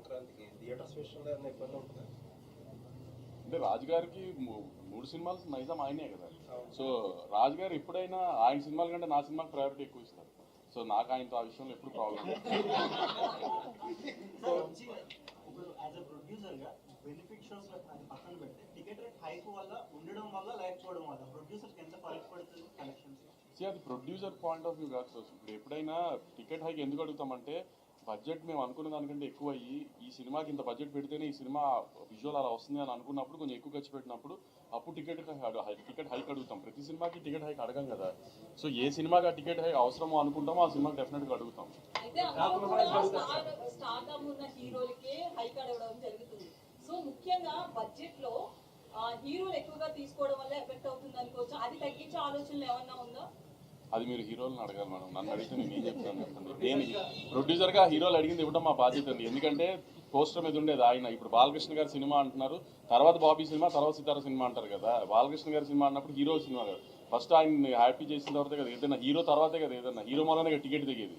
సంక్రాంతికి థియేటర్స్ విషయంలో ఏమైనా ఇబ్బంది ఉంటుందా? అంటే రాజు గారికి 3 సినిమాలు నైజాం ఆయనే కదా. సో రాజు గారు ఎప్పుడైనా ఆయన సినిమాల కంటే నా సినిమాకి ప్రయారిటీ ఎక్కువ ఇస్తారు. సో నాకు ఆయనతో ఆ విషయంలో ఎప్పుడు ప్రాబ్లం బెనిఫిట్ షోస్ పక్కన పెడితే టికెట్ రేట్ హైక్ వల్ల ఉండడం వల్ల లేకపోవడం వల్ల ప్రొడ్యూసర్స్ ఎంత ఫరక్ పడుతుంది కలెక్షన్స్? అది ప్రొడ్యూసర్ పాయింట్ ఆఫ్ వ్యూ కాదు. సో ఇప్పుడు ఎప్పుడైనా టికెట్ హైక్ ఎందుకు అడుగుతామంటే బడ్జెట్ మేము అనుకున్న దానికంటే ఎక్కువ అయ్యి ఈ సినిమాకి ఇంత బడ్జెట్ పెడితేనే ఈ సినిమా విజువల్ అలా వస్తుంది అని అనుకున్నప్పుడు కొంచెం ఎక్కువ ఖర్చు పెట్టినప్పుడు అప్పుడు టికెట్ హైక్ అడుగుతాం. ప్రతి సినిమాకి టికెట్ హైక్ అడగం కదా. సో ఏ సినిమాకి ఆ టికెట్ హైక్ అవసరమో అనుకుంటామో ఆ సినిమాకి డెఫినెట్గా అడుగుతాం. సో ముఖ్యంగా బడ్జెట్ లో హీరోలు ఎక్కువగా తీసుకోవడం వల్ల ఎఫెక్ట్ అవుతుంది అనుకోవచ్చు. అది తగ్గించే ఆలోచనలు ఏమన్నా ఉందా? అది మీరు హీరోలను అడగాలి మేడం. నన్ను అడిగితే నేను ఏం చెప్తాను చెప్పండి. నేను ప్రొడ్యూసర్గా హీరోలు అడిగింది ఇవ్వడం మా బాధ్యత అండి. ఎందుకంటే పోస్టర్ మీద ఉండేది ఆయన. ఇప్పుడు బాలకృష్ణ గారి సినిమా అంటున్నారు, తర్వాత బాబీ సినిమా, తర్వాత సితార సినిమా అంటారు కదా. బాలకృష్ణ గారి సినిమా అన్నప్పుడు హీరో సినిమా కదా. ఫస్ట్ ఆయన హ్యాపీ చేసిన తర్వాతే కదా ఏదైనా, హీరో తర్వాతే కదా ఏదైనా. హీరో మూలనే టికెట్ దిగేది.